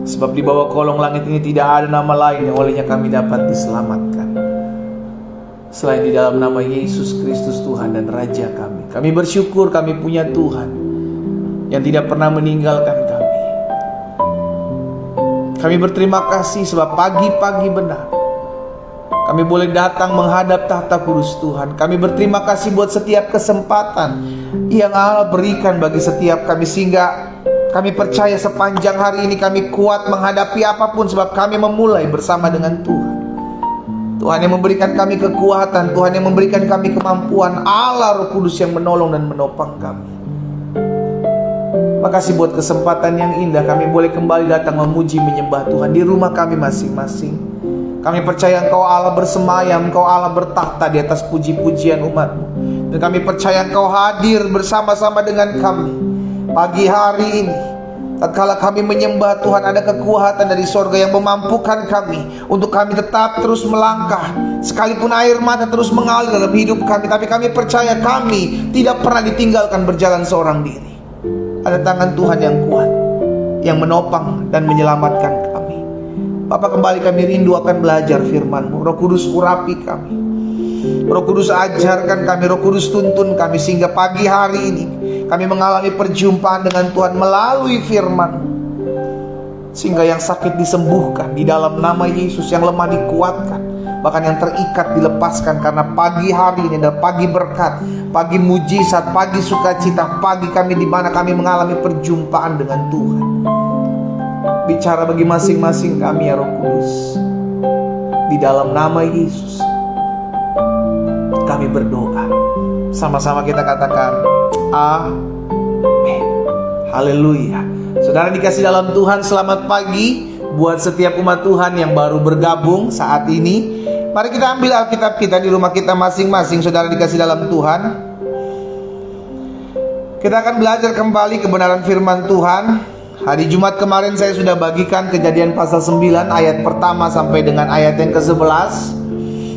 Sebab di bawah kolong langit ini tidak ada nama lain yang olehnya kami dapat diselamatkan selain di dalam nama Yesus Kristus Tuhan dan Raja kami. Kami bersyukur kami punya Tuhan yang tidak pernah meninggalkan kami. Kami berterima kasih sebab pagi-pagi benar kami boleh datang menghadap tahta kudus Tuhan. Kami berterima kasih buat setiap kesempatan yang Allah berikan bagi setiap kami, sehingga kami percaya sepanjang hari ini kami kuat menghadapi apapun, sebab kami memulai bersama dengan Tuhan. Tuhan yang memberikan kami kekuatan, Tuhan yang memberikan kami kemampuan, Allah Roh Kudus yang menolong dan menopang kami. Makasih buat kesempatan yang indah kami boleh kembali datang memuji menyembah Tuhan di rumah kami masing-masing. Kami percaya Engkau Allah bersemayam, Engkau Allah bertahta di atas puji-pujian umat-Mu. Dan kami percaya Engkau hadir bersama-sama dengan kami pagi hari ini. Tatkala kami menyembah Tuhan, ada kekuatan dari sorga yang memampukan kami untuk kami tetap terus melangkah. Sekalipun air mata terus mengalir dalam hidup kami, tapi kami percaya kami tidak pernah ditinggalkan berjalan seorang diri. Ada tangan Tuhan yang kuat yang menopang dan menyelamatkan kami. Bapa, kembali kami rindu akan belajar firman-Mu. Roh Kudus urapi kami, Roh Kudus ajarkan kami, Roh Kudus tuntun kami, sehingga pagi hari ini kami mengalami perjumpaan dengan Tuhan melalui firman-Mu, sehingga yang sakit disembuhkan di dalam nama Yesus, yang lemah dikuatkan, bahkan yang terikat dilepaskan. Karena pagi hari ini adalah pagi berkat, pagi mujizat, pagi sukacita, pagi kami di mana kami mengalami perjumpaan dengan Tuhan. Bicara bagi masing-masing kami ya Roh Kudus, di dalam nama Yesus kami berdoa. Sama-sama kita katakan amin. Haleluya. Saudara dikasih dalam Tuhan, selamat pagi buat setiap umat Tuhan yang baru bergabung saat ini. Mari kita ambil Alkitab kita di rumah kita masing-masing. Saudara dikasih dalam Tuhan, kita akan belajar kembali kebenaran firman Tuhan. Hari Jumat kemarin saya sudah bagikan Kejadian pasal 9 ayat pertama sampai dengan ayat yang ke-11,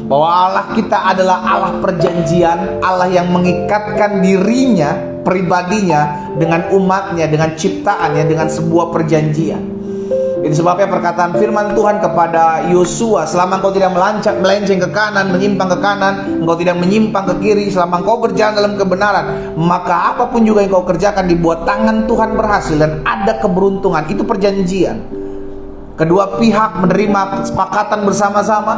bahwa Allah kita adalah Allah perjanjian, Allah yang mengikatkan dirinya, pribadinya dengan umatnya, dengan ciptaannya, dengan sebuah perjanjian. Ini sebabnya perkataan firman Tuhan kepada Yosua, selama engkau tidak melenceng ke kanan, menyimpang ke kanan, engkau tidak menyimpang ke kiri, selama engkau berjalan dalam kebenaran, maka apapun juga yang engkau kerjakan dibuat tangan Tuhan berhasil dan ada keberuntungan. Itu perjanjian. Kedua pihak menerima kesepakatan bersama-sama.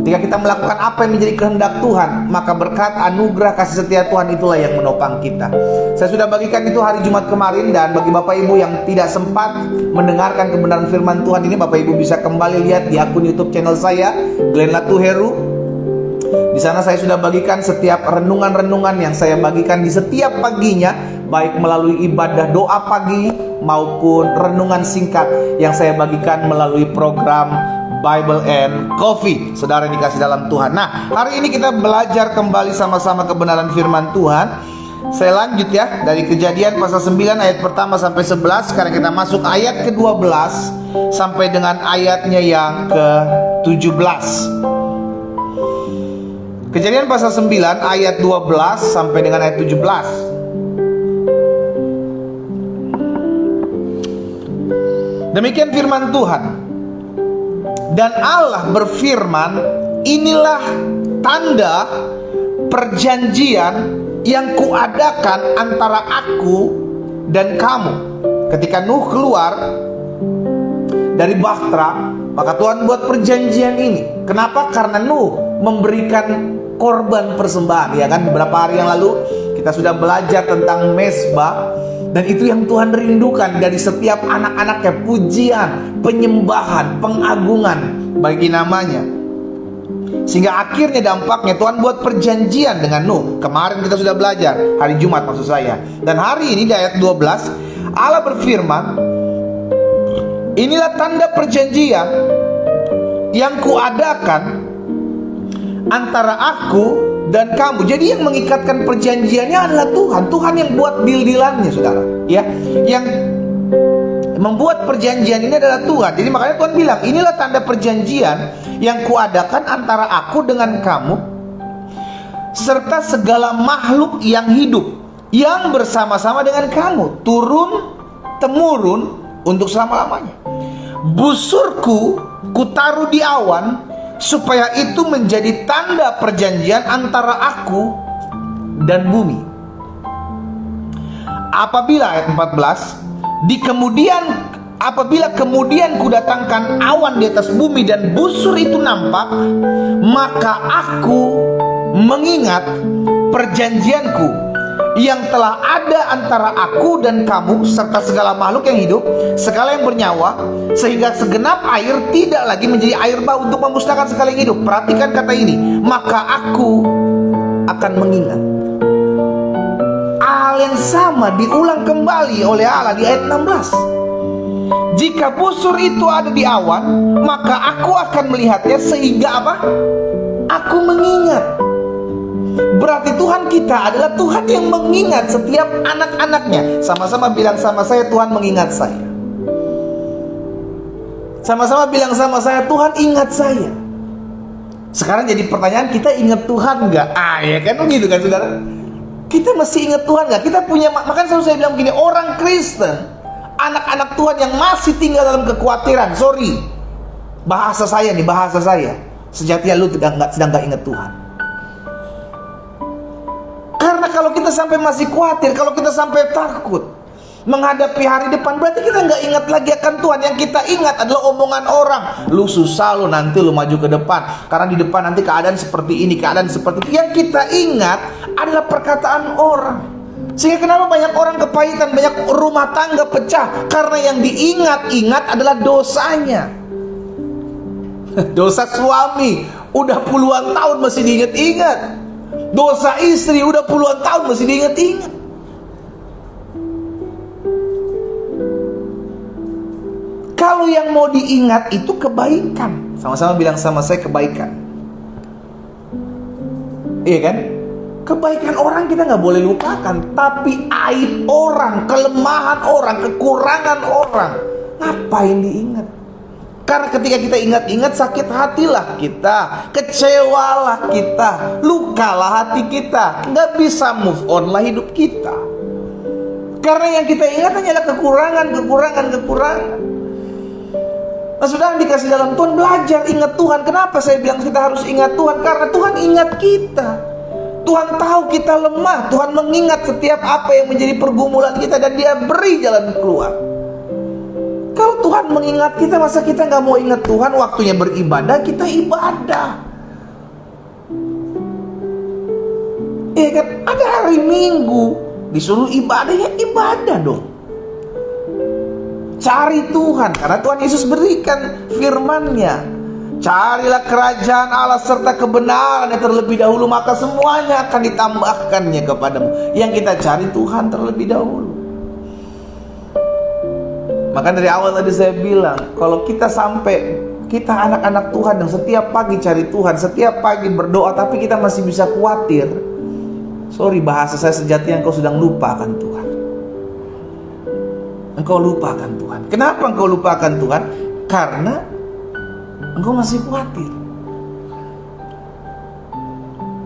Ketika kita melakukan apa yang menjadi kehendak Tuhan, maka berkat, anugerah, kasih setia Tuhan itulah yang menopang kita. Saya sudah bagikan itu hari Jumat kemarin, dan bagi Bapak Ibu yang tidak sempat mendengarkan kebenaran firman Tuhan ini, Bapak Ibu bisa kembali lihat di akun YouTube channel saya, Glenn Latuheru. Di sana saya sudah bagikan setiap renungan-renungan yang saya bagikan di setiap paginya, baik melalui ibadah doa pagi maupun renungan singkat yang saya bagikan melalui program Bible and Coffee. Saudara yang dikasih dalam Tuhan. Nah, hari ini kita belajar kembali sama-sama kebenaran firman Tuhan. Saya lanjut ya dari Kejadian pasal 9 ayat pertama sampai 11. Sekarang kita masuk ayat ke-12 sampai dengan ayatnya yang ke-17. Kejadian pasal 9 ayat 12 sampai dengan ayat 17. Demikian firman Tuhan. Dan Allah berfirman, inilah tanda perjanjian yang kuadakan antara aku dan kamu. Ketika Nuh keluar dari Bahtera, maka Tuhan buat perjanjian ini. Kenapa? Karena Nuh memberikan korban persembahan, ya kan? Beberapa hari yang lalu kita sudah belajar tentang mezbah, dan itu yang Tuhan rindukan dari setiap anak-anaknya, pujian, penyembahan, pengagungan bagi namanya. Sehingga akhirnya dampaknya Tuhan buat perjanjian dengan Nuh. Kemarin kita sudah belajar, hari Jumat maksud saya. Dan hari ini di ayat 12 Allah berfirman, inilah tanda perjanjian yang kuadakan antara aku dan kamu. Jadi yang mengikatkan perjanjiannya adalah Tuhan. Tuhan yang buat deal-dealannya, saudara, ya. Yang membuat perjanjian ini adalah Tuhan. Jadi makanya Tuhan bilang, inilah tanda perjanjian yang kuadakan antara aku dengan kamu serta segala makhluk yang hidup yang bersama-sama dengan kamu, turun temurun untuk selama-lamanya. busurku kutaruh di awan, supaya itu menjadi tanda perjanjian antara aku dan bumi. Apabila ayat 14, apabila kemudian kudatangkan awan di atas bumi dan busur itu nampak, maka aku mengingat perjanjianku yang telah ada antara aku dan kamu serta segala makhluk yang hidup, segala yang bernyawa, sehingga segenap air tidak lagi menjadi air bah untuk memusnahkan segala yang hidup. Perhatikan kata ini, maka aku akan mengingat. Hal yang sama diulang kembali oleh Allah di ayat 16. Jika busur itu ada di awan, maka aku akan melihatnya, sehingga apa? Aku mengingat. Berarti Tuhan kita adalah Tuhan yang mengingat setiap anak-anaknya. Sama-sama bilang sama saya, Tuhan mengingat saya. Sama-sama bilang sama saya, Tuhan ingat saya. Sekarang jadi pertanyaan, kita ingat Tuhan nggak? Ya kan begitu kan saudara? Kita masih ingat Tuhan nggak? Kita punya, makanya selalu saya bilang begini, orang Kristen, anak-anak Tuhan yang masih tinggal dalam kekhawatiran, sorry, bahasa saya, sejatinya lu sedang nggak ingat Tuhan. Karena kalau kita sampai masih khawatir, kalau kita sampai takut menghadapi hari depan, berarti kita nggak ingat lagi akan Tuhan. Yang kita ingat adalah omongan orang. Lu susah, lu nanti lu maju ke depan, karena di depan nanti keadaan seperti ini, keadaan seperti itu. Yang kita ingat adalah perkataan orang. Sehingga kenapa banyak orang kepahitan, banyak rumah tangga pecah, karena yang diingat-ingat adalah dosanya. Dosa suami udah puluhan tahun masih diingat-ingat. Dosa istri udah puluhan tahun masih diingat-ingat. Kalau yang mau diingat itu kebaikan. Sama-sama bilang sama saya, kebaikan. Iya kan? Kebaikan orang kita nggak boleh lupakan. Tapi aib orang, kelemahan orang, kekurangan orang, ngapain diingat? Karena ketika kita ingat-ingat, sakit hatilah kita, kecewalah kita, lukalah hati kita, nggak bisa move on lah hidup kita. Karena yang kita ingat hanyalah kekurangan. Nah, sudah dikasih dalam Tuhan, belajar ingat Tuhan. Kenapa saya bilang kita harus ingat Tuhan? Karena Tuhan ingat kita. Tuhan tahu kita lemah. Tuhan mengingat setiap apa yang menjadi pergumulan kita, dan Dia beri jalan keluar. Kalau Tuhan mengingat kita, masa kita nggak mau ingat Tuhan? Waktunya beribadah, kita ibadah. Iya kan? Ada hari Minggu disuruh ibadah, ya ibadah dong. Cari Tuhan, karena Tuhan Yesus berikan firman-Nya. Carilah kerajaan Allah serta kebenaran yang terlebih dahulu, maka semuanya akan ditambahkannya kepadamu. Yang kita cari Tuhan terlebih dahulu. Maka dari awal tadi saya bilang, kalau kita sampai, kita anak-anak Tuhan yang setiap pagi cari Tuhan, setiap pagi berdoa, tapi kita masih bisa khawatir, sorry, bahasa saya, sejatinya engkau sedang lupakan Tuhan. Engkau lupakan Tuhan. Kenapa engkau lupakan Tuhan? Karena engkau masih khawatir.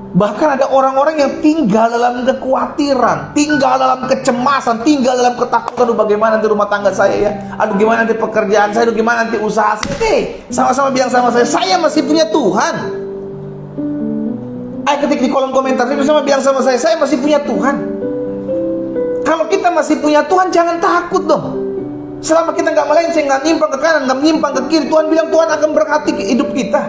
Bahkan ada orang-orang yang tinggal dalam kekhawatiran, tinggal dalam kecemasan, tinggal dalam ketakutan. Aduh, bagaimana nanti rumah tangga saya ya? Aduh, gimana nanti pekerjaan saya? Aduh, gimana nanti usaha saya? Sama-sama bilang sama saya masih punya Tuhan. Ayo ketik di kolom komentar, sama bilang sama saya masih punya Tuhan. Kalau kita masih punya Tuhan, jangan takut dong. Selama kita nggak melenceng, nggak nyimpang ke kanan, nggak menyimpang ke kiri, Tuhan bilang Tuhan akan berkati hidup kita.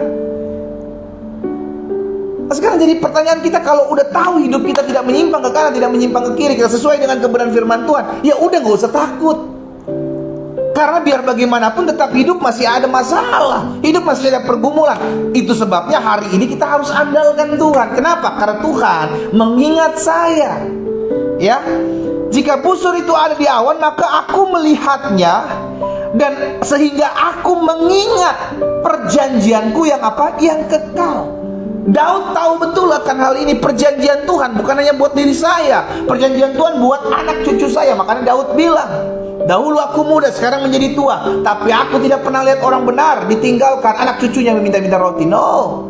Sekarang jadi pertanyaan kita, kalau udah tahu hidup kita tidak menyimpang ke kanan, tidak menyimpang ke kiri, kita sesuai dengan kebenaran firman Tuhan, ya udah nggak usah takut. Karena biar bagaimanapun tetap hidup masih ada masalah, hidup masih ada pergumulan. Itu sebabnya hari ini kita harus andalkan Tuhan. Kenapa? Karena Tuhan mengingat saya. Ya, jika busur itu ada di awan, maka aku melihatnya, dan sehingga aku mengingat perjanjianku yang apa? Yang kekal. Daud tahu betul akan hal ini. Perjanjian Tuhan bukan hanya buat diri saya, perjanjian Tuhan buat anak cucu saya. Makanya Daud bilang, dahulu aku muda, sekarang menjadi tua, tapi aku tidak pernah lihat orang benar ditinggalkan anak cucunya meminta-minta roti. No.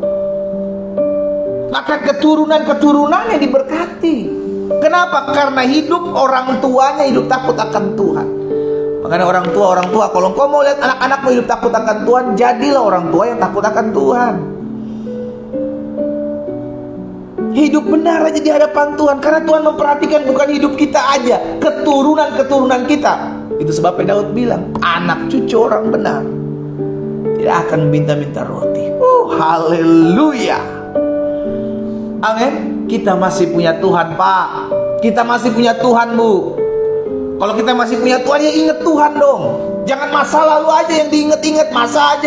Maka keturunan-keturunannya diberkati. Kenapa? Karena hidup orang tuanya hidup takut akan Tuhan. Makanya orang tua, kalau kau mau lihat anak-anakmu hidup takut akan Tuhan, jadilah orang tua yang takut akan Tuhan. Hidup benar aja di hadapan Tuhan, karena Tuhan memperhatikan bukan hidup kita aja, keturunan-keturunan kita. Itu sebabnya Daud bilang, anak cucu orang benar tidak akan minta-minta roti. Haleluya. Amin. Kita masih punya Tuhan, Pak. Kita masih punya Tuhan, Bu. Kalau kita masih punya Tuhan, ya ingat Tuhan dong. Jangan masa lalu aja yang diingat-ingat, masa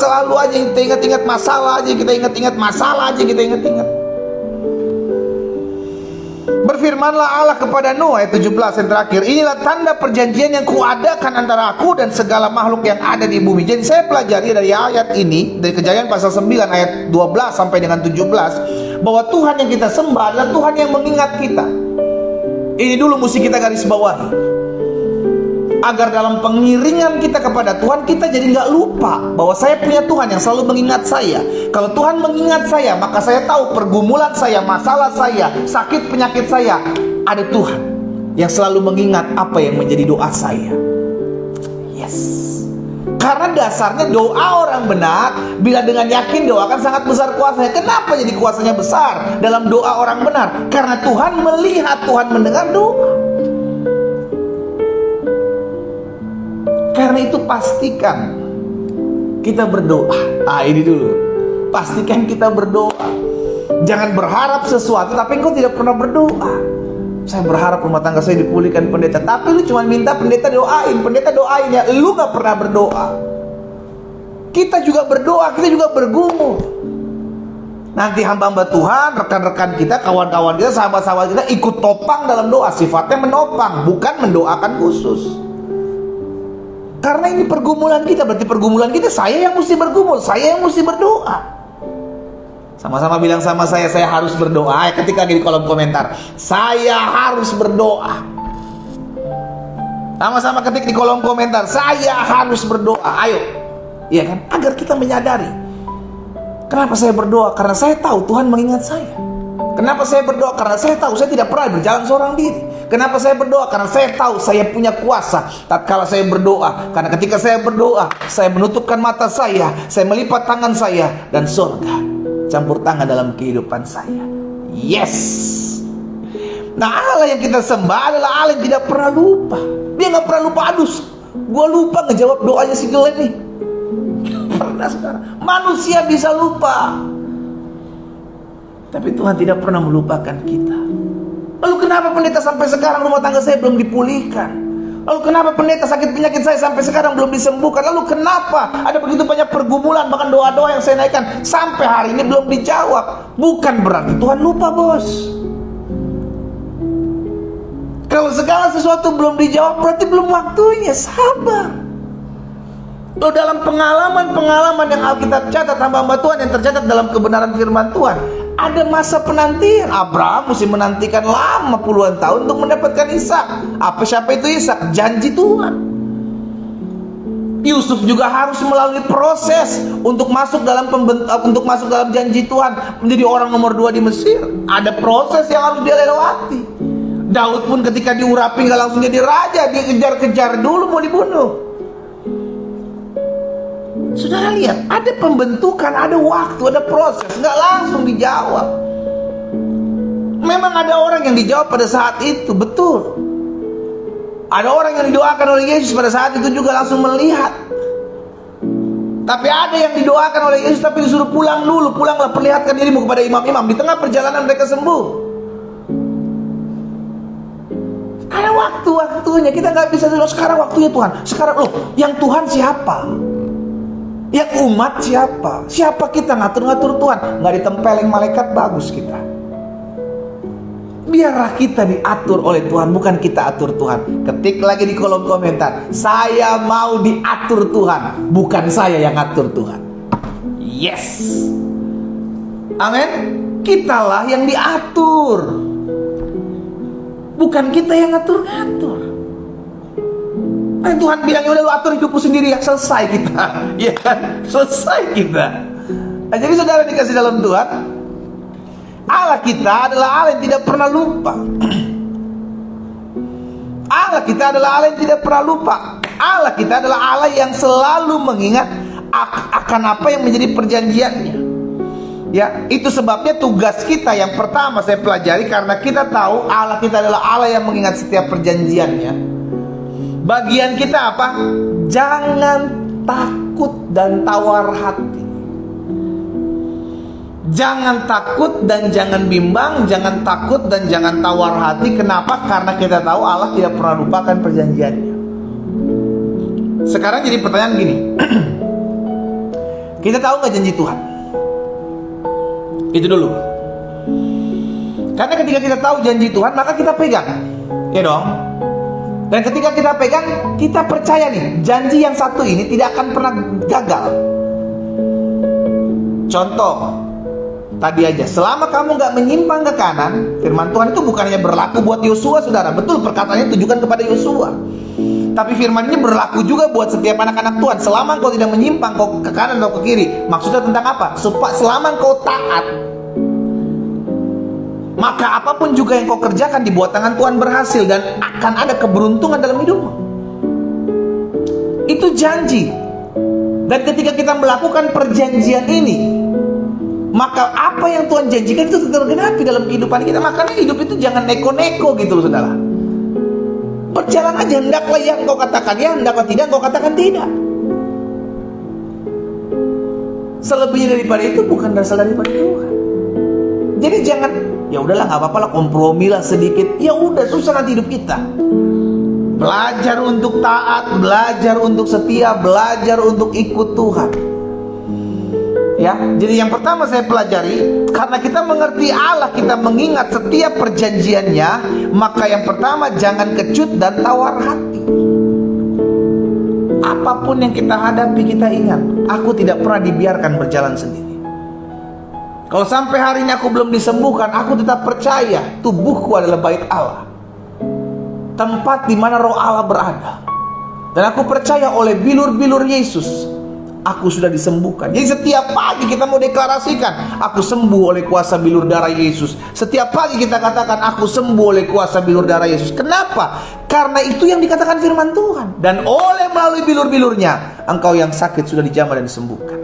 lalu aja yang kita ingat-ingat, masalah aja yang kita ingat-ingat, masalah aja yang kita ingat-ingat. Berfirmanlah Allah kepada Nuh, ayat 17 yang terakhir, inilah tanda perjanjian yang kuadakan antara aku dan segala makhluk yang ada di bumi. Jadi saya pelajari dari ayat ini, dari Kejadian pasal 9 ayat 12 sampai dengan 17, bahwa Tuhan yang kita sembah adalah Tuhan yang mengingat kita. Ini dulu mesti kita garis bawahi, agar dalam pengiringan kita kepada Tuhan, kita jadi nggak lupa bahwa saya punya Tuhan yang selalu mengingat saya. Kalau Tuhan mengingat saya, maka saya tahu pergumulan saya, masalah saya, sakit penyakit saya, ada Tuhan yang selalu mengingat apa yang menjadi doa saya. Yes. Karena dasarnya doa orang benar, bila dengan yakin doakan sangat besar kuasanya. Kenapa jadi kuasanya besar dalam doa orang benar? Karena Tuhan melihat, Tuhan mendengar doa. Karena itu pastikan kita berdoa. Ini dulu, pastikan kita berdoa. Jangan berharap sesuatu tapi engkau tidak pernah berdoa. Saya berharap rumah tangga saya dipulihkan pendeta, tapi lu cuma minta pendeta doain. Pendeta doain ya, lu gak pernah berdoa. Kita juga berdoa, kita juga bergumul. Nanti hamba-hamba Tuhan, rekan-rekan kita, kawan-kawan kita, sahabat-sahabat kita ikut topang dalam doa. Sifatnya menopang, bukan mendoakan khusus. Karena ini pergumulan kita, berarti pergumulan kita, saya yang mesti bergumul, saya yang mesti berdoa. Sama-sama bilang sama saya harus berdoa. Ketik lagi di kolom komentar, saya harus berdoa. Sama-sama ketik di kolom komentar, saya harus berdoa. Ayo, iya kan? Agar kita menyadari, kenapa saya berdoa? Karena saya tahu Tuhan mengingat saya. Kenapa saya berdoa? Karena saya tahu saya tidak pernah berjalan seorang diri. Kenapa saya berdoa? Karena saya tahu saya punya kuasa tatkala saya berdoa. Karena ketika saya berdoa, saya menutupkan mata saya melipat tangan saya, dan surga campur tangan dalam kehidupan saya. Yes. Nah, Allah yang kita sembah adalah Allah yang tidak pernah lupa. Dia gak pernah lupa. Aduh, gue lupa ngejawab doanya si Glenn nih. Pernah sekarang. Manusia bisa lupa, tapi Tuhan tidak pernah melupakan kita. Lalu kenapa pendeta sampai sekarang rumah tangga saya belum dipulihkan? Lalu kenapa pendeta sakit penyakit saya sampai sekarang belum disembuhkan? Lalu kenapa ada begitu banyak pergumulan, bahkan doa-doa yang saya naikkan sampai hari ini belum dijawab? Bukan berarti Tuhan lupa, bos. Kalau segala sesuatu belum dijawab, berarti belum waktunya. Sabar. Loh, dalam pengalaman-pengalaman yang Alkitab catat, hamba-hamba Tuhan yang tercatat dalam kebenaran firman Tuhan, ada masa penantian. Abraham mesti menantikan lama puluhan tahun untuk mendapatkan Ishak. Siapa itu Ishak? Janji Tuhan. Yusuf juga harus melalui proses untuk masuk dalam janji Tuhan, menjadi orang nomor 2 di Mesir. Ada proses yang harus dia lewati. Daud pun ketika diurapi gak langsung jadi raja, dia kejar-kejar dulu mau dibunuh. Saudara lihat, ada pembentukan, ada waktu, ada proses, nggak langsung dijawab. Memang ada orang yang dijawab pada saat itu, betul. Ada orang yang didoakan oleh Yesus pada saat itu juga langsung melihat. Tapi ada yang didoakan oleh Yesus tapi disuruh pulang dulu. Pulanglah, perlihatkan dirimu kepada imam-imam. Di tengah perjalanan mereka sembuh. Ada waktu-waktunya. Kita nggak bisa bilang sekarang waktunya Tuhan. Sekarang loh, yang Tuhan siapa? Yang umat siapa? Siapa kita ngatur-ngatur Tuhan? Nggak ditempeleng malaikat, bagus kita. Biarlah kita diatur oleh Tuhan, bukan kita atur Tuhan. Ketik lagi di kolom komentar, saya mau diatur Tuhan, bukan saya yang atur Tuhan. Yes. Amin. Kitalah yang diatur, bukan kita yang ngatur-ngatur. Tuhan bilang, udah lu atur hidupmu sendiri, ya selesai kita. Ya kan? Selesai kita. Nah, jadi saudara dikasih dalam Tuhan, Allah kita adalah Allah yang tidak pernah lupa. Allah kita adalah Allah yang tidak pernah lupa. Allah kita adalah Allah yang selalu mengingat akan apa yang menjadi perjanjiannya. Ya, itu sebabnya tugas kita yang pertama saya pelajari, karena kita tahu Allah kita adalah Allah yang mengingat setiap perjanjiannya. Bagian kita apa? Jangan takut dan tawar hati. Jangan takut dan jangan bimbang, jangan takut dan jangan tawar hati. Kenapa? Karena kita tahu Allah tidak pernah lupakan perjanjiannya. Sekarang jadi pertanyaan gini. Kita tahu nggak janji Tuhan? Itu dulu. Karena ketika kita tahu janji Tuhan, maka kita pegang. Ya dong. Dan ketika kita pegang, kita percaya nih, janji yang satu ini tidak akan pernah gagal. Contoh, tadi aja, selama kamu nggak menyimpang ke kanan, firman Tuhan itu bukan hanya berlaku buat Yosua, saudara. Betul, perkataannya ditujukan kepada Yosua. Tapi firman ini berlaku juga buat setiap anak-anak Tuhan. Selama engkau tidak menyimpang kau ke kanan atau ke kiri. Maksudnya tentang apa? Supaya selama engkau taat, maka apapun juga yang kau kerjakan di bawah tangan Tuhan berhasil, dan akan ada keberuntungan dalam hidupmu. Itu janji. Dan ketika kita melakukan perjanjian ini, maka apa yang Tuhan janjikan itu tergenapi dalam kehidupan kita. Makanya hidup itu jangan neko-neko gitu loh, saudara. Berjalan aja, hendaklah yang kau katakan ya, hendaklah tidak kau katakan tidak. Selebihnya daripada itu bukan berasal daripada Tuhan. Jadi jangan, ya udahlah nggak apa-apa lah, kompromilah sedikit. Ya udah, susah nanti hidup kita. Belajar untuk taat, belajar untuk setia, belajar untuk ikut Tuhan. Ya, jadi yang pertama saya pelajari, karena kita mengerti Allah, kita mengingat setiap perjanjiannya, maka yang pertama jangan kecut dan tawar hati. Apapun yang kita hadapi, kita ingat, aku tidak pernah dibiarkan berjalan sendiri. Kalau sampai hari ini aku belum disembuhkan, aku tetap percaya tubuhku adalah bait Allah, tempat di mana roh Allah berada. Dan aku percaya oleh bilur-bilur Yesus aku sudah disembuhkan. Jadi setiap pagi kita mau deklarasikan, aku sembuh oleh kuasa bilur darah Yesus. Setiap pagi kita katakan, aku sembuh oleh kuasa bilur darah Yesus. Kenapa? Karena itu yang dikatakan firman Tuhan. Dan oleh melalui bilur-bilurnya, engkau yang sakit sudah dijamah dan disembuhkan.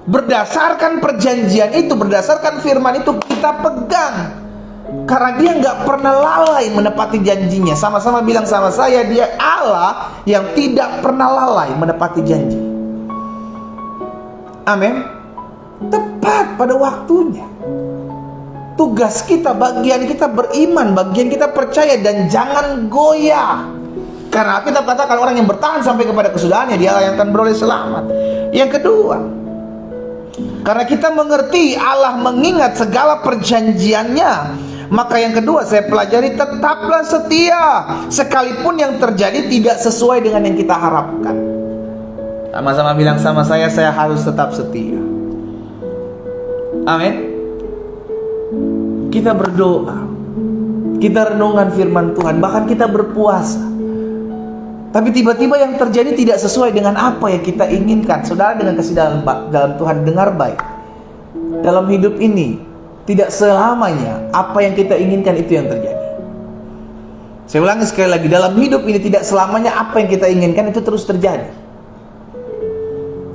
Berdasarkan perjanjian itu, berdasarkan firman itu, kita pegang. Karena dia nggak pernah lalai menepati janjinya. Sama-sama bilang sama saya, dia Allah yang tidak pernah lalai menepati janji. Amin. Tepat pada waktunya. Tugas kita, bagian kita beriman, bagian kita percaya, dan jangan goyah. Karena kita katakan orang yang bertahan sampai kepada kesudahannya, dia yang akan beroleh selamat. Yang kedua, karena kita mengerti Allah mengingat segala perjanjiannya, maka yang kedua saya pelajari, tetaplah setia sekalipun yang terjadi tidak sesuai dengan yang kita harapkan. Sama-sama bilang sama saya harus tetap setia. Amin. Kita berdoa, kita renungkan firman Tuhan, bahkan kita berpuasa, tapi tiba-tiba yang terjadi tidak sesuai dengan apa yang kita inginkan. Saudara, dengan kasih dalam Tuhan, dengar baik. Dalam hidup ini tidak selamanya apa yang kita inginkan itu yang terjadi. Saya ulangi sekali lagi, dalam hidup ini tidak selamanya apa yang kita inginkan itu terus terjadi.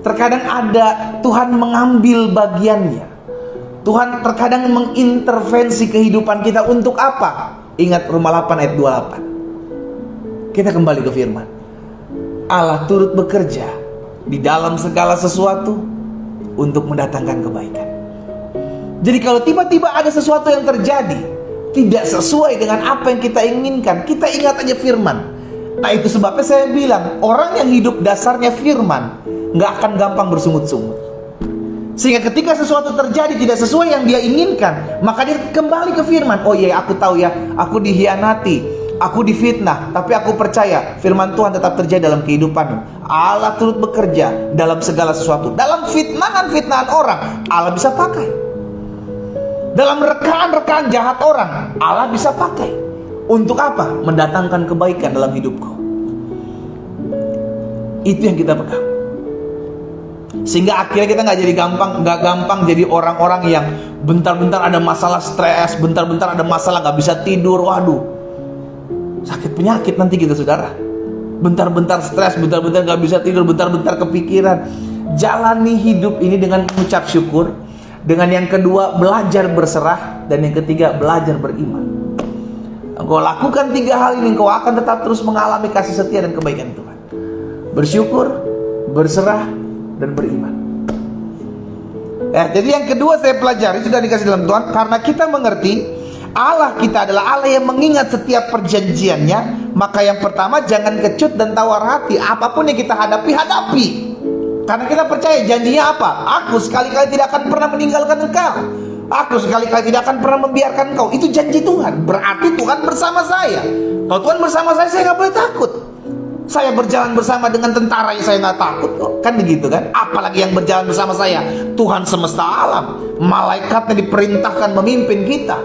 Terkadang ada Tuhan mengambil bagiannya. Tuhan terkadang mengintervensi kehidupan kita untuk apa? Ingat Roma 8 ayat 28. Kita kembali ke firman. Allah turut bekerja di dalam segala sesuatu untuk mendatangkan kebaikan. Jadi kalau tiba-tiba ada sesuatu yang terjadi tidak sesuai dengan apa yang kita inginkan, kita ingat aja firman. Nah, itu sebabnya saya bilang, orang yang hidup dasarnya firman nggak akan gampang bersungut-sungut. Sehingga ketika sesuatu terjadi tidak sesuai yang dia inginkan, maka dia kembali ke firman. Oh iya, aku tahu ya, aku dihianati, aku difitnah, tapi aku percaya firman Tuhan tetap terjadi dalam kehidupanmu. Allah turut bekerja dalam segala sesuatu. Dalam fitnahan-fitnahan orang, Allah bisa pakai. Dalam rekaan-rekaan jahat orang, Allah bisa pakai. Untuk apa? Mendatangkan kebaikan dalam hidupku. Itu yang kita pegang. Sehingga akhirnya kita nggak gampang jadi orang-orang yang bentar-bentar ada masalah stres, bentar-bentar ada masalah nggak bisa tidur. Waduh, sakit penyakit nanti kita, saudara. bentar-bentar stres, bentar-bentar gak bisa tidur, bentar-bentar kepikiran. Jalani hidup ini dengan mengucap syukur. Dengan yang kedua, belajar berserah. Dan yang ketiga, belajar beriman. Engkau lakukan 3 hal ini, engkau akan tetap terus mengalami kasih setia dan kebaikan Tuhan. Bersyukur, berserah, dan beriman. Jadi yang kedua saya pelajari, sudah dikasih dalam Tuhan, karena kita mengerti Allah kita adalah Allah yang mengingat setiap perjanjiannya. Maka yang pertama, jangan kecut dan tawar hati. Apapun yang kita hadapi, hadapi. Karena kita percaya janjinya apa? Aku sekali-kali tidak akan pernah meninggalkan engkau. Aku sekali-kali tidak akan pernah membiarkan engkau. Itu janji Tuhan. Berarti Tuhan bersama saya. Kalau Tuhan bersama saya nggak boleh takut. Saya berjalan bersama dengan tentara yang saya nggak takut kok. Kan begitu kan? Apalagi yang berjalan bersama saya, Tuhan semesta alam. Malaikatnya diperintahkan memimpin kita.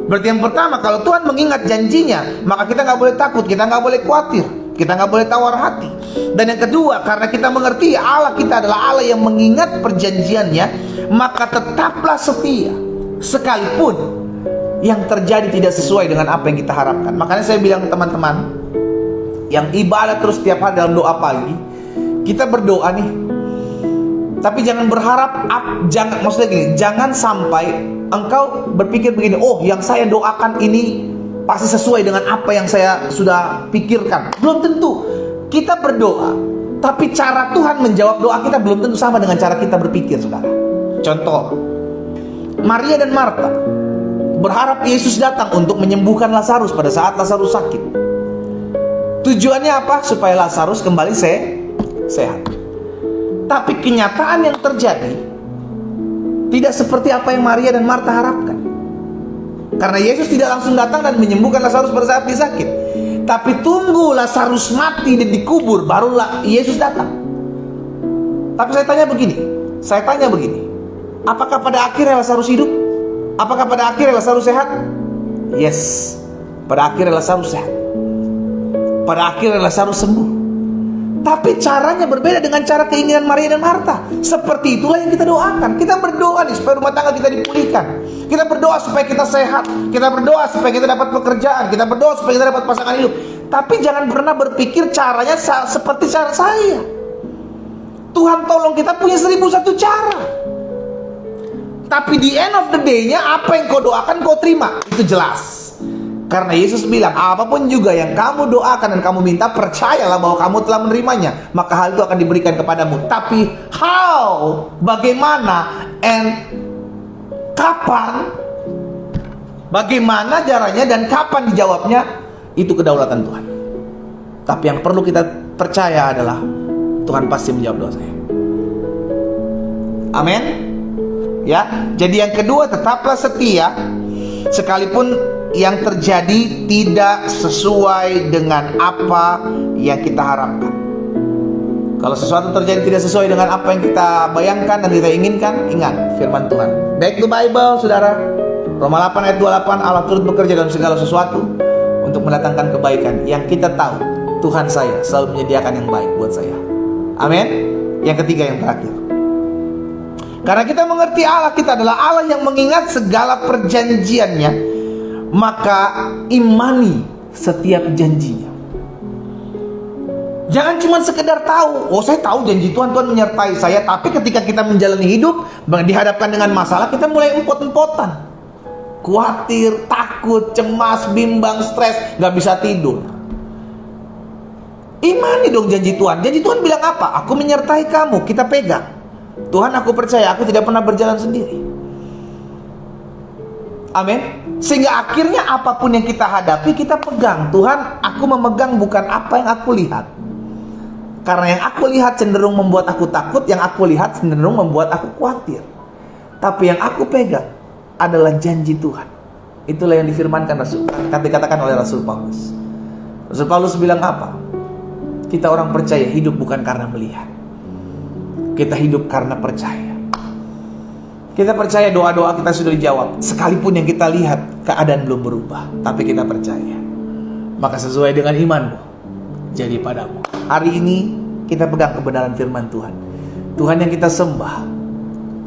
Berarti yang pertama, kalau Tuhan mengingat janjinya, maka kita nggak boleh takut, kita nggak boleh khawatir, kita nggak boleh tawar hati. Dan yang kedua, karena kita mengerti Allah kita adalah Allah yang mengingat perjanjiannya, maka tetaplah setia, sekalipun yang terjadi tidak sesuai dengan apa yang kita harapkan. Makanya saya bilang ke teman-teman yang ibadah terus setiap hari dalam doa pagi, kita berdoa nih, tapi jangan berharap, maksudnya gini, jangan sampai engkau berpikir begini, oh yang saya doakan ini pasti sesuai dengan apa yang saya sudah pikirkan. Belum tentu. Kita berdoa, tapi cara Tuhan menjawab doa kita belum tentu sama dengan cara kita berpikir, saudara. Contoh, Maria dan Marta berharap Yesus datang untuk menyembuhkan Lazarus pada saat Lazarus sakit. Tujuannya apa? Supaya Lazarus kembali sehat. Tapi kenyataan yang terjadi tidak seperti apa yang Maria dan Marta harapkan. Karena Yesus tidak langsung datang dan menyembuhkan Lazarus pada saat dia sakit. Tapi tunggu Lazarus mati dan dikubur, barulah Yesus datang. Tapi saya tanya begini, apakah pada akhirnya Lazarus hidup? Apakah pada akhirnya Lazarus sehat? Yes, pada akhirnya Lazarus sehat. Pada akhirnya Lazarus sembuh. Tapi caranya berbeda dengan cara keinginan Maria dan Marta. Seperti itulah yang kita doakan. Kita berdoa nih supaya rumah tangga kita dipulihkan. Kita berdoa supaya kita sehat. Kita berdoa supaya kita dapat pekerjaan. Kita berdoa supaya kita dapat pasangan hidup. Tapi jangan pernah berpikir caranya seperti cara saya. Tuhan tolong kita punya 1001 cara. Tapi di end of the day-nya, apa yang kau doakan kau terima. Itu jelas. Karena Yesus bilang, apapun juga yang kamu doakan dan kamu minta, percayalah bahwa kamu telah menerimanya, maka hal itu akan diberikan kepadamu. Tapi how, bagaimana, and kapan, bagaimana caranya dan kapan dijawabnya, itu kedaulatan Tuhan. Tapi yang perlu kita percaya adalah Tuhan pasti menjawab doa saya. Amin. Ya, jadi yang kedua, tetaplah setia sekalipun yang terjadi tidak sesuai dengan apa yang kita harapkan. Kalau sesuatu terjadi tidak sesuai dengan apa yang kita bayangkan dan kita inginkan, ingat firman Tuhan. Back to Bible, saudara. Roma 8 ayat 28, Allah turut bekerja dalam segala sesuatu untuk mendatangkan kebaikan. Yang kita tahu, Tuhan saya selalu menyediakan yang baik buat saya. Amin. Yang ketiga, yang terakhir, karena kita mengerti Allah kita adalah Allah yang mengingat segala perjanjiannya, maka imani setiap janjinya. Jangan cuma sekedar tahu, oh saya tahu janji Tuhan, Tuhan menyertai saya. Tapi ketika kita menjalani hidup, dihadapkan dengan masalah, kita mulai empot-empotan, khawatir, takut, cemas, bimbang, stres, gak bisa tidur. Imani dong janji Tuhan. Janji Tuhan bilang apa? Aku menyertai kamu, kita pegang. Tuhan, aku percaya, aku tidak pernah berjalan sendiri. Amin. Sehingga akhirnya apapun yang kita hadapi, kita pegang. Tuhan, aku memegang bukan apa yang aku lihat. Karena yang aku lihat cenderung membuat aku takut, yang aku lihat cenderung membuat aku khawatir. Tapi yang aku pegang adalah janji Tuhan. Itulah yang difirmankan dikatakan oleh Rasul Paulus. Rasul Paulus bilang apa? Kita orang percaya hidup bukan karena melihat. Kita hidup karena percaya. Kita percaya doa-doa kita sudah dijawab. Sekalipun yang kita lihat keadaan belum berubah, tapi kita percaya. Maka sesuai dengan imanmu, jadi padamu. Hari ini kita pegang kebenaran firman Tuhan. Tuhan yang kita sembah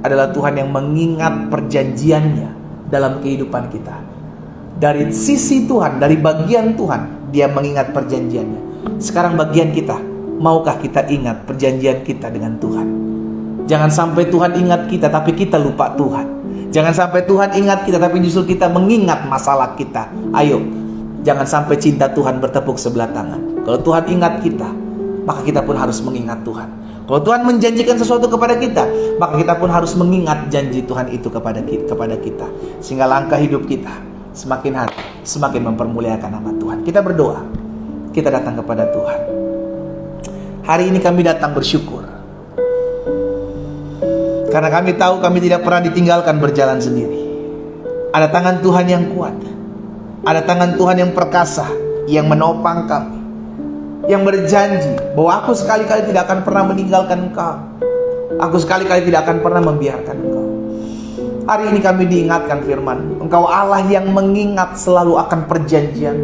adalah Tuhan yang mengingat perjanjiannya dalam kehidupan kita. Dari sisi Tuhan, dari bagian Tuhan, Dia mengingat perjanjiannya. Sekarang bagian kita, maukah kita ingat perjanjian kita dengan Tuhan? Jangan sampai Tuhan ingat kita tapi kita lupa Tuhan. Jangan sampai Tuhan ingat kita tapi justru kita mengingat masalah kita. Ayo, jangan sampai cinta Tuhan bertepuk sebelah tangan. Kalau Tuhan ingat kita, maka kita pun harus mengingat Tuhan. Kalau Tuhan menjanjikan sesuatu kepada kita, maka kita pun harus mengingat janji Tuhan itu kepada kita. Sehingga langkah hidup kita semakin hari semakin mempermuliakan nama Tuhan. Kita berdoa, kita datang kepada Tuhan. Hari ini kami datang bersyukur, karena kami tahu kami tidak pernah ditinggalkan berjalan sendiri. Ada tangan Tuhan yang kuat, ada tangan Tuhan yang perkasa, yang menopang kami, yang berjanji bahwa aku sekali-kali tidak akan pernah meninggalkan engkau. Aku sekali-kali tidak akan pernah membiarkan engkau. Hari ini kami diingatkan firman, Engkau Allah yang mengingat selalu akan perjanjian.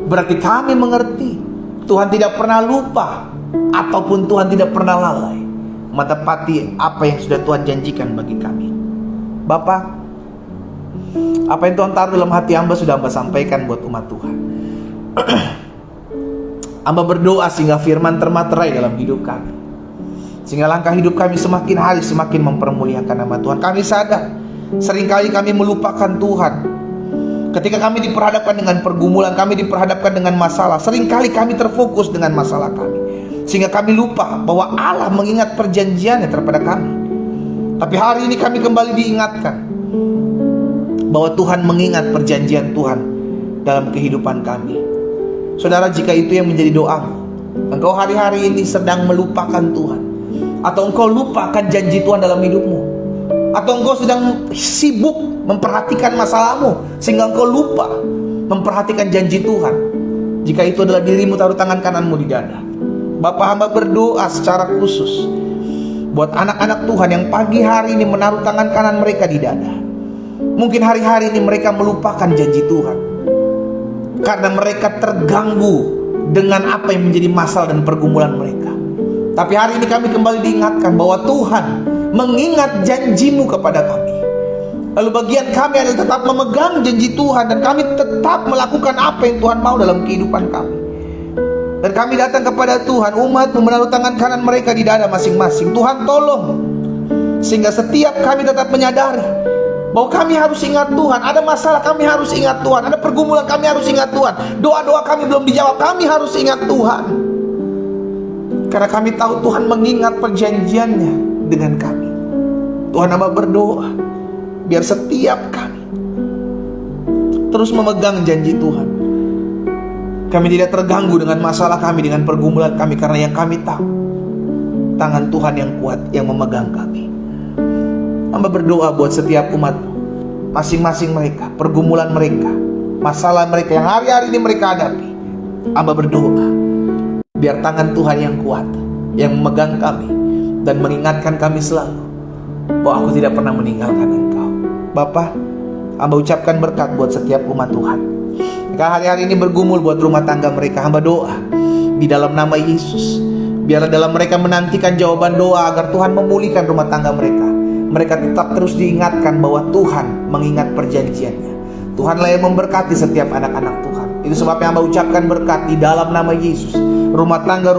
Berarti kami mengerti Tuhan tidak pernah lupa, ataupun Tuhan tidak pernah lalai menepati apa yang sudah Tuhan janjikan bagi kami. Bapa, apa yang Tuhan taruh dalam hati hamba sudah hamba sampaikan buat umat Tuhan. Hamba berdoa sehingga firman termaterai dalam hidup kami, sehingga langkah hidup kami semakin hari semakin mempermuliakan nama Tuhan. Kami sadar seringkali kami melupakan Tuhan. Ketika kami diperhadapkan dengan pergumulan, kami diperhadapkan dengan masalah, seringkali kami terfokus dengan masalah kami, sehingga kami lupa bahwa Allah mengingat perjanjiannya terhadap kami. Tapi hari ini kami kembali diingatkan bahwa Tuhan mengingat perjanjian Tuhan dalam kehidupan kami. Saudara, jika itu yang menjadi doamu, engkau hari-hari ini sedang melupakan Tuhan, atau engkau lupakan janji Tuhan dalam hidupmu, atau engkau sedang sibuk memperhatikan masalahmu sehingga engkau lupa memperhatikan janji Tuhan. Jika itu adalah dirimu, taruh tangan kananmu di dada. Bapa, hamba berdoa secara khusus buat anak-anak Tuhan yang pagi hari ini menaruh tangan kanan mereka di dada. Mungkin hari-hari ini mereka melupakan janji Tuhan karena mereka terganggu dengan apa yang menjadi masalah dan pergumulan mereka. Tapi hari ini kami kembali diingatkan bahwa Tuhan mengingat janjimu kepada kami. Lalu bagian kami adalah tetap memegang janji Tuhan, dan kami tetap melakukan apa yang Tuhan mau dalam kehidupan kami. Dan kami datang kepada Tuhan, umat-Mu menaruh tangan kanan mereka di dada masing-masing. Tuhan tolong, sehingga setiap kami tetap menyadari bahwa kami harus ingat Tuhan. Ada masalah, kami harus ingat Tuhan. Ada pergumulan, kami harus ingat Tuhan. Doa-doa kami belum dijawab, kami harus ingat Tuhan. Karena kami tahu Tuhan mengingat perjanjiannya dengan kami. Tuhan, hamba berdoa biar setiap kami terus memegang janji Tuhan. Kami tidak terganggu dengan masalah kami, dengan pergumulan kami, karena yang kami tahu tangan Tuhan yang kuat yang memegang kami. Hamba berdoa buat setiap umat, masing-masing mereka, pergumulan mereka, masalah mereka yang hari-hari ini mereka hadapi. Hamba berdoa biar tangan Tuhan yang kuat yang memegang kami dan mengingatkan kami selalu bahwa aku tidak pernah meninggalkan Engkau. Bapa, hamba ucapkan berkat buat setiap umat Tuhan. Jika hari-hari ini bergumul buat rumah tangga mereka, hamba doa di dalam nama Yesus, biarlah dalam mereka menantikan jawaban doa agar Tuhan memulihkan rumah tangga mereka. Mereka tetap terus diingatkan bahwa Tuhan mengingat perjanjiannya. Tuhanlah yang memberkati setiap anak-anak Tuhan. Itu sebabnya hamba ucapkan berkat di dalam nama Yesus. Rumah tangga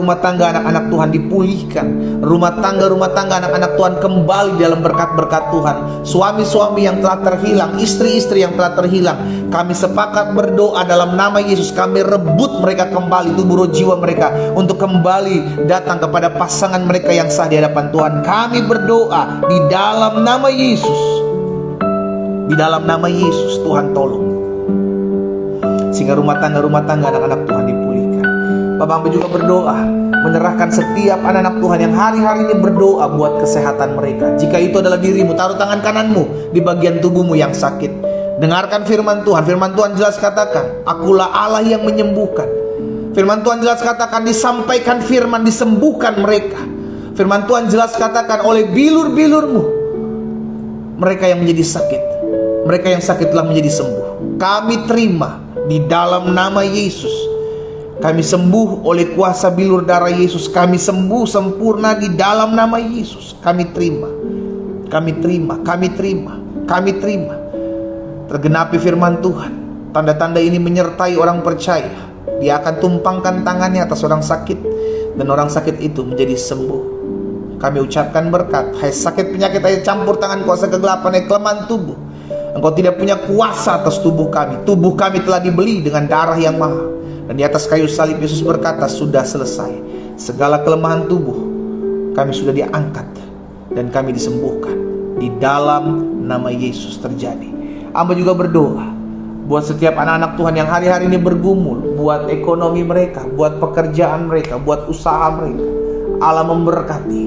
anak-anak Tuhan dipulihkan. Rumah tangga anak-anak Tuhan kembali dalam berkat-berkat Tuhan. Suami-suami yang telah terhilang, istri-istri yang telah terhilang, kami sepakat berdoa dalam nama Yesus. Kami rebut mereka kembali, tubuh roh jiwa mereka, untuk kembali datang kepada pasangan mereka yang sah di hadapan Tuhan. Kami berdoa di dalam nama Yesus. Di dalam nama Yesus, Tuhan tolong, sehingga rumah tangga anak-anak Tuhan dipulihkan. Bapak, hamba juga berdoa menyerahkan setiap anak-anak Tuhan yang hari-hari ini berdoa buat kesehatan mereka. Jika itu adalah dirimu, taruh tangan kananmu di bagian tubuhmu yang sakit. Dengarkan firman Tuhan. Firman Tuhan jelas katakan, akulah Allah yang menyembuhkan. Firman Tuhan jelas katakan, disampaikan firman, disembuhkan mereka. Firman Tuhan jelas katakan, oleh bilur-bilurmu mereka yang menjadi sakit, mereka yang sakit telah menjadi sembuh. Kami terima di dalam nama Yesus. Kami sembuh oleh kuasa bilur darah Yesus. Kami sembuh sempurna di dalam nama Yesus. Kami terima. Kami terima. Kami terima. Kami terima. Tergenapi firman Tuhan. Tanda-tanda ini menyertai orang percaya. Di Dia akan tumpangkan tangannya atas orang sakit, dan orang sakit itu menjadi sembuh. Kami ucapkan berkat, hai sakit penyakit, hai campur tangan kuasa kegelapan, hai kelemahan tubuh, engkau tidak punya kuasa atas tubuh kami. Tubuh kami telah dibeli dengan darah yang mahal, dan di atas kayu salib Yesus berkata, sudah selesai. Segala kelemahan tubuh kami sudah diangkat, dan kami disembuhkan. Di dalam nama Yesus terjadi. Hamba juga berdoa buat setiap anak-anak Tuhan yang hari-hari ini bergumul, buat ekonomi mereka, buat pekerjaan mereka, buat usaha mereka. Allah memberkati,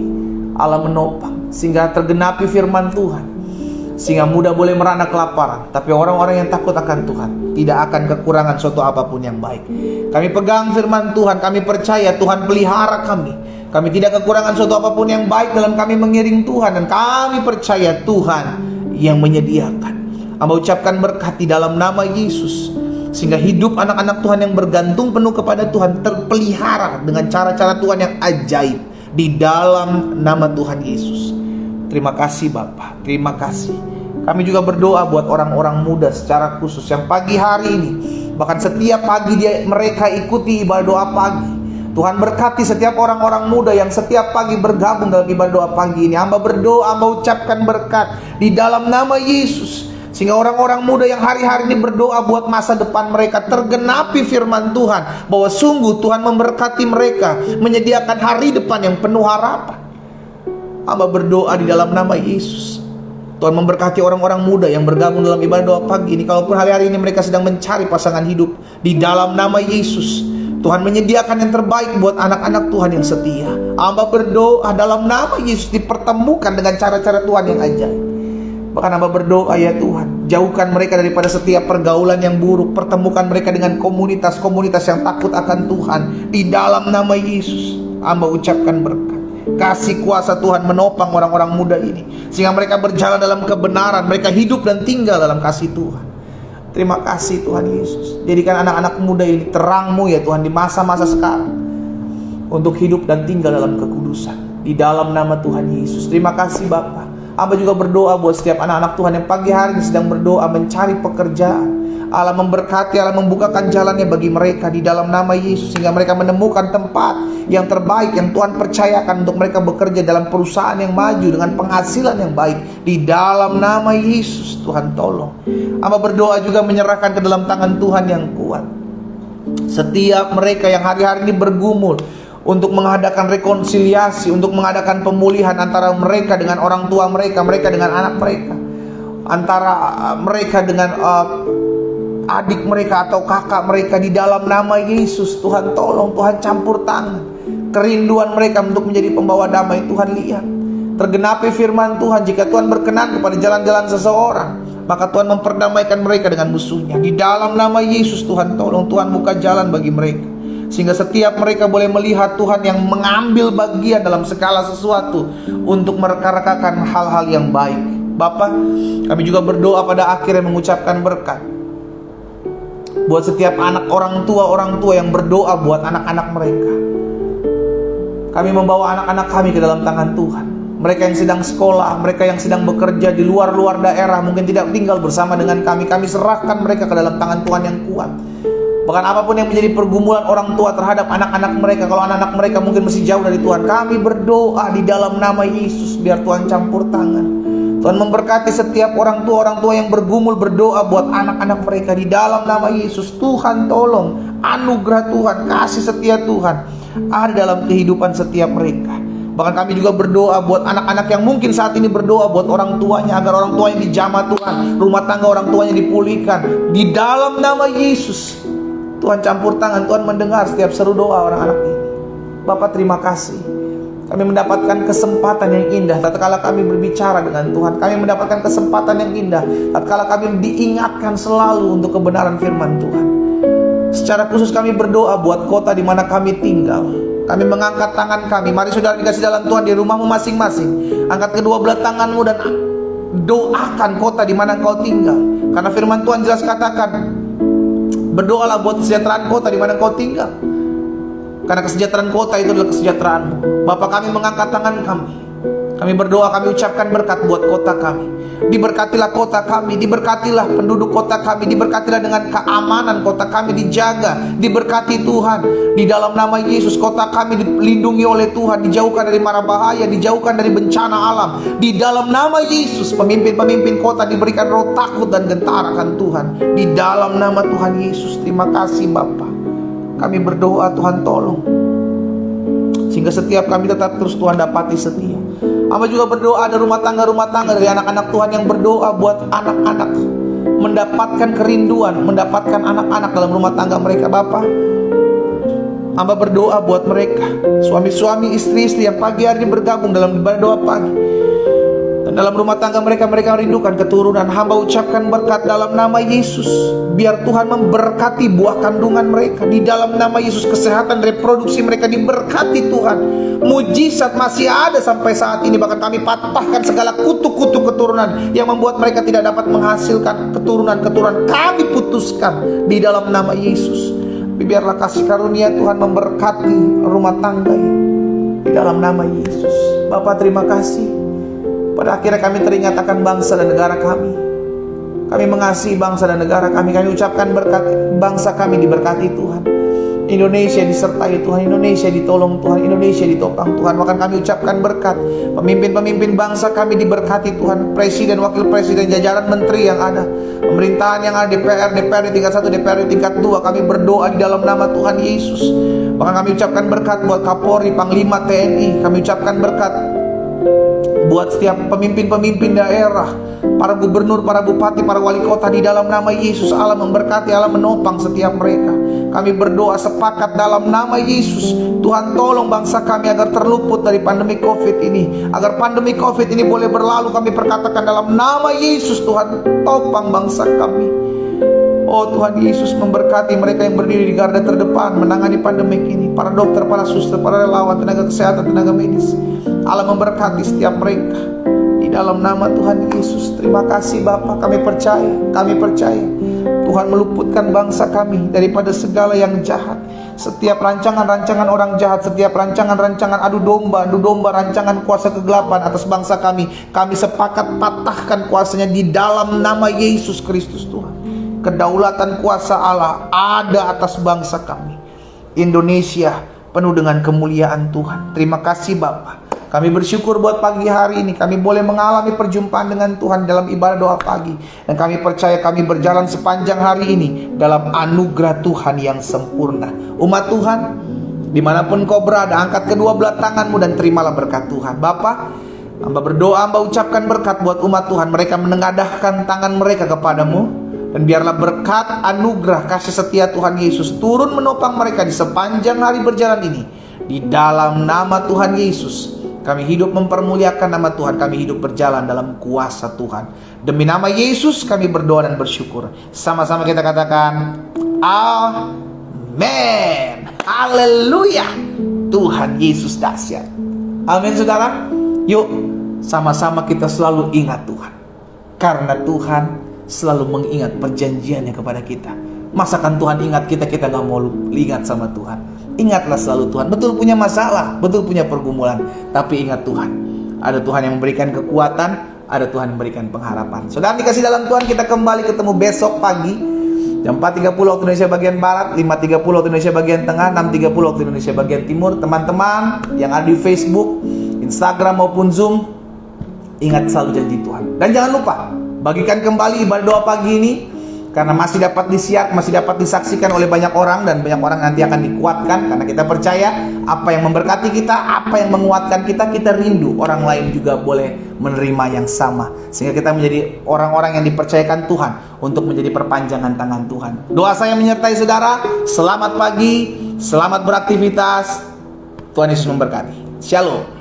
Allah menopang, sehingga tergenapi firman Tuhan, sehingga mudah boleh merana kelaparan, tapi orang-orang yang takut akan Tuhan tidak akan kekurangan suatu apapun yang baik. Kami pegang firman Tuhan, kami percaya Tuhan pelihara kami. Kami tidak kekurangan suatu apapun yang baik dalam kami mengiring Tuhan, dan kami percaya Tuhan yang menyediakan. Hamba ucapkan berkat di dalam nama Yesus, sehingga hidup anak-anak Tuhan yang bergantung penuh kepada Tuhan terpelihara dengan cara-cara Tuhan yang ajaib di dalam nama Tuhan Yesus. Terima kasih Bapa, terima kasih. Kami juga berdoa buat orang-orang muda secara khusus yang pagi hari ini, bahkan setiap pagi mereka ikuti ibadah doa pagi. Tuhan berkati setiap orang-orang muda yang setiap pagi bergabung dalam ibadah doa pagi ini. Hamba berdoa, hamba ucapkan berkat di dalam nama Yesus, sehingga orang-orang muda yang hari-hari ini berdoa buat masa depan mereka tergenapi firman Tuhan, bahwa sungguh Tuhan memberkati mereka, menyediakan hari depan yang penuh harapan. Hamba berdoa di dalam nama Yesus, Tuhan memberkati orang-orang muda yang bergabung dalam ibadah doa pagi ini. Kalaupun hari-hari ini mereka sedang mencari pasangan hidup, di dalam nama Yesus Tuhan menyediakan yang terbaik buat anak-anak Tuhan yang setia. Hamba berdoa dalam nama Yesus dipertemukan dengan cara-cara Tuhan yang ajaib. Bahkan hamba berdoa, ya Tuhan, jauhkan mereka daripada setiap pergaulan yang buruk. Pertemukan mereka dengan komunitas-komunitas yang takut akan Tuhan. Di dalam nama Yesus hamba ucapkan berkat. Kasih kuasa Tuhan menopang orang-orang muda ini, sehingga mereka berjalan dalam kebenaran. Mereka hidup dan tinggal dalam kasih Tuhan. Terima kasih Tuhan Yesus. Jadikan anak-anak muda ini terang-Mu ya Tuhan di masa-masa sekarang, untuk hidup dan tinggal dalam kekudusan. Di dalam nama Tuhan Yesus. Terima kasih Bapa. Hamba juga berdoa buat setiap anak-anak Tuhan yang pagi hari ini sedang berdoa mencari pekerjaan. Allah memberkati, Allah membukakan jalannya bagi mereka di dalam nama Yesus, sehingga mereka menemukan tempat yang terbaik yang Tuhan percayakan untuk mereka bekerja dalam perusahaan yang maju dengan penghasilan yang baik. Di dalam nama Yesus Tuhan tolong. Hamba berdoa juga menyerahkan ke dalam tangan Tuhan yang kuat setiap mereka yang hari-hari ini bergumul untuk mengadakan rekonsiliasi, untuk mengadakan pemulihan antara mereka dengan orang tua mereka, mereka dengan anak mereka, antara mereka dengan adik mereka atau kakak mereka. Di dalam nama Yesus Tuhan tolong, Tuhan campur tangan kerinduan mereka untuk menjadi pembawa damai. Tuhan lihat, tergenapi firman Tuhan, jika Tuhan berkenan kepada jalan-jalan seseorang, maka Tuhan memperdamaikan mereka dengan musuhnya. Di dalam nama Yesus Tuhan tolong, Tuhan buka jalan bagi mereka, sehingga setiap mereka boleh melihat Tuhan yang mengambil bagian dalam segala sesuatu untuk merekarekakan hal-hal yang baik. Bapa, kami juga berdoa pada akhirnya mengucapkan berkat buat setiap anak orang tua yang berdoa buat anak-anak mereka. Kami membawa anak-anak kami ke dalam tangan Tuhan. Mereka yang sedang sekolah, mereka yang sedang bekerja di luar-luar daerah, mungkin tidak tinggal bersama dengan kami. Kami serahkan mereka ke dalam tangan Tuhan yang kuat. Bahkan apapun yang menjadi pergumulan orang tua terhadap anak-anak mereka, kalau anak-anak mereka mungkin masih jauh dari Tuhan, kami berdoa di dalam nama Yesus, biar Tuhan campur tangan. Tuhan memberkati setiap orang tua yang bergumul berdoa buat anak-anak mereka. Di dalam nama Yesus, Tuhan tolong, anugerah Tuhan, kasih setia Tuhan ada dalam kehidupan setiap mereka. Bahkan kami juga berdoa buat anak-anak yang mungkin saat ini berdoa buat orang tuanya, agar orang tuanya dijamah Tuhan, rumah tangga orang tuanya dipulihkan. Di dalam nama Yesus, Tuhan campur tangan, Tuhan mendengar setiap seru doa orang anak ini. Bapak terima kasih. Kami mendapatkan kesempatan yang indah tatkala kami berbicara dengan Tuhan. Kami mendapatkan kesempatan yang indah tatkala kami diingatkan selalu untuk kebenaran firman Tuhan. Secara khusus kami berdoa buat kota di mana kami tinggal. Kami mengangkat tangan kami. Mari saudara dikasih dalam Tuhan di rumahmu masing-masing, angkat kedua belah tanganmu dan doakan kota di mana kau tinggal. Karena firman Tuhan jelas katakan, berdoalah buat kesejahteraan kota di mana kau tinggal, karena kesejahteraan kota itu adalah kesejahteraanmu. Bapa, kami mengangkat tangan kami. Kami berdoa, kami ucapkan berkat buat kota kami. Diberkatilah kota kami, diberkatilah penduduk kota kami, diberkatilah dengan keamanan kota kami dijaga, diberkati Tuhan. Di dalam nama Yesus, kota kami dilindungi oleh Tuhan, dijauhkan dari mara bahaya, dijauhkan dari bencana alam. Di dalam nama Yesus, pemimpin-pemimpin kota diberikan roh takut dan gentar akan Tuhan. Di dalam nama Tuhan Yesus, terima kasih Bapa. Kami berdoa Tuhan tolong, sehingga setiap kami tetap terus Tuhan dapati setia. Hamba juga berdoa ada rumah tangga dari anak-anak Tuhan yang berdoa buat anak-anak mendapatkan kerinduan, mendapatkan anak-anak dalam rumah tangga mereka. Bapa, hamba berdoa buat mereka, suami-suami, istri-istri yang pagi hari bergabung dalam ibadah doa pagi, dan dalam rumah tangga mereka merindukan keturunan. Hamba ucapkan berkat dalam nama Yesus. Biar Tuhan memberkati buah kandungan mereka. Di dalam nama Yesus, kesehatan reproduksi mereka diberkati Tuhan. Mujizat masih ada sampai saat ini. Bahkan kami patahkan segala kutuk-kutuk keturunan yang membuat mereka tidak dapat menghasilkan keturunan-keturunan. Kami putuskan di dalam nama Yesus. Biarlah kasih karunia Tuhan memberkati rumah tangga ini di dalam nama Yesus. Bapa, terima kasih. Pada akhirnya kami teringat akan bangsa dan negara kami. Kami mengasihi bangsa dan negara kami. Kami ucapkan berkat, bangsa kami diberkati Tuhan. Indonesia disertai Tuhan, Indonesia ditolong Tuhan, Indonesia ditopang Tuhan. Bahkan kami ucapkan berkat, pemimpin-pemimpin bangsa kami diberkati Tuhan. Presiden, wakil presiden, jajaran menteri yang ada, pemerintahan yang ada, DPR di tingkat 1, DPR di tingkat 2. Kami berdoa di dalam nama Tuhan Yesus. Bahkan kami ucapkan berkat buat Kapolri, Panglima TNI. Kami ucapkan berkat buat setiap pemimpin-pemimpin daerah, para gubernur, para bupati, para wali kota. Di dalam nama Yesus, Allah memberkati, Allah menopang setiap mereka. Kami berdoa sepakat dalam nama Yesus, Tuhan tolong bangsa kami agar terluput dari pandemi COVID ini, agar pandemi COVID ini boleh berlalu. Kami perkatakan dalam nama Yesus, Tuhan topang bangsa kami. Oh Tuhan Yesus, memberkati mereka yang berdiri di garda terdepan menangani pandemi ini, para dokter, para suster, para relawan, tenaga kesehatan, tenaga medis. Allah memberkati setiap mereka di dalam nama Tuhan Yesus. Terima kasih Bapa. Kami percaya Tuhan meluputkan bangsa kami daripada segala yang jahat. Setiap rancangan-rancangan orang jahat, setiap rancangan-rancangan adu domba, rancangan kuasa kegelapan atas bangsa kami sepakat patahkan kuasanya di dalam nama Yesus Kristus. Tuhan, kedaulatan kuasa Allah ada atas bangsa kami. Indonesia penuh dengan kemuliaan Tuhan. Terima kasih Bapa. Kami bersyukur buat pagi hari ini. Kami boleh mengalami perjumpaan dengan Tuhan dalam ibadah doa pagi. Dan kami percaya kami berjalan sepanjang hari ini dalam anugerah Tuhan yang sempurna. Umat Tuhan, dimanapun kau berada, angkat kedua belah tanganmu dan terimalah berkat Tuhan. Bapa, hamba berdoa, hamba ucapkan berkat buat umat Tuhan. Mereka menengadahkan tangan mereka kepadamu. Dan biarlah berkat, anugerah, kasih setia Tuhan Yesus turun menopang mereka di sepanjang hari berjalan ini. Di dalam nama Tuhan Yesus, kami hidup mempermuliakan nama Tuhan. Kami hidup berjalan dalam kuasa Tuhan. Demi nama Yesus kami berdoa dan bersyukur. Sama-sama kita katakan amin. Haleluya. Tuhan Yesus dahsyat. Amin saudara. Yuk sama-sama kita selalu ingat Tuhan. Karena Tuhan selalu mengingat perjanjiannya kepada kita. Masakan Tuhan ingat kita gak mau ingat sama Tuhan. Ingatlah selalu Tuhan. Betul punya masalah, betul punya pergumulan, tapi ingat Tuhan. Ada Tuhan yang memberikan kekuatan, ada Tuhan yang memberikan pengharapan. Saudara dikasih dalam Tuhan, kita kembali ketemu besok pagi jam 4.30 waktu Indonesia bagian Barat, 5.30 waktu Indonesia bagian Tengah, 6.30 waktu Indonesia bagian Timur. Teman-teman yang ada di Facebook, Instagram maupun Zoom, ingat selalu janji Tuhan. Dan jangan lupa bagikan kembali ibadah doa pagi ini, karena masih dapat disiar, masih dapat disaksikan oleh banyak orang, dan banyak orang nanti akan dikuatkan. Karena kita percaya apa yang memberkati kita, apa yang menguatkan kita, kita rindu orang lain juga boleh menerima yang sama, sehingga kita menjadi orang-orang yang dipercayakan Tuhan untuk menjadi perpanjangan tangan Tuhan. Doa saya menyertai saudara. Selamat pagi, selamat beraktivitas. Tuhan Yesus memberkati. Shalom.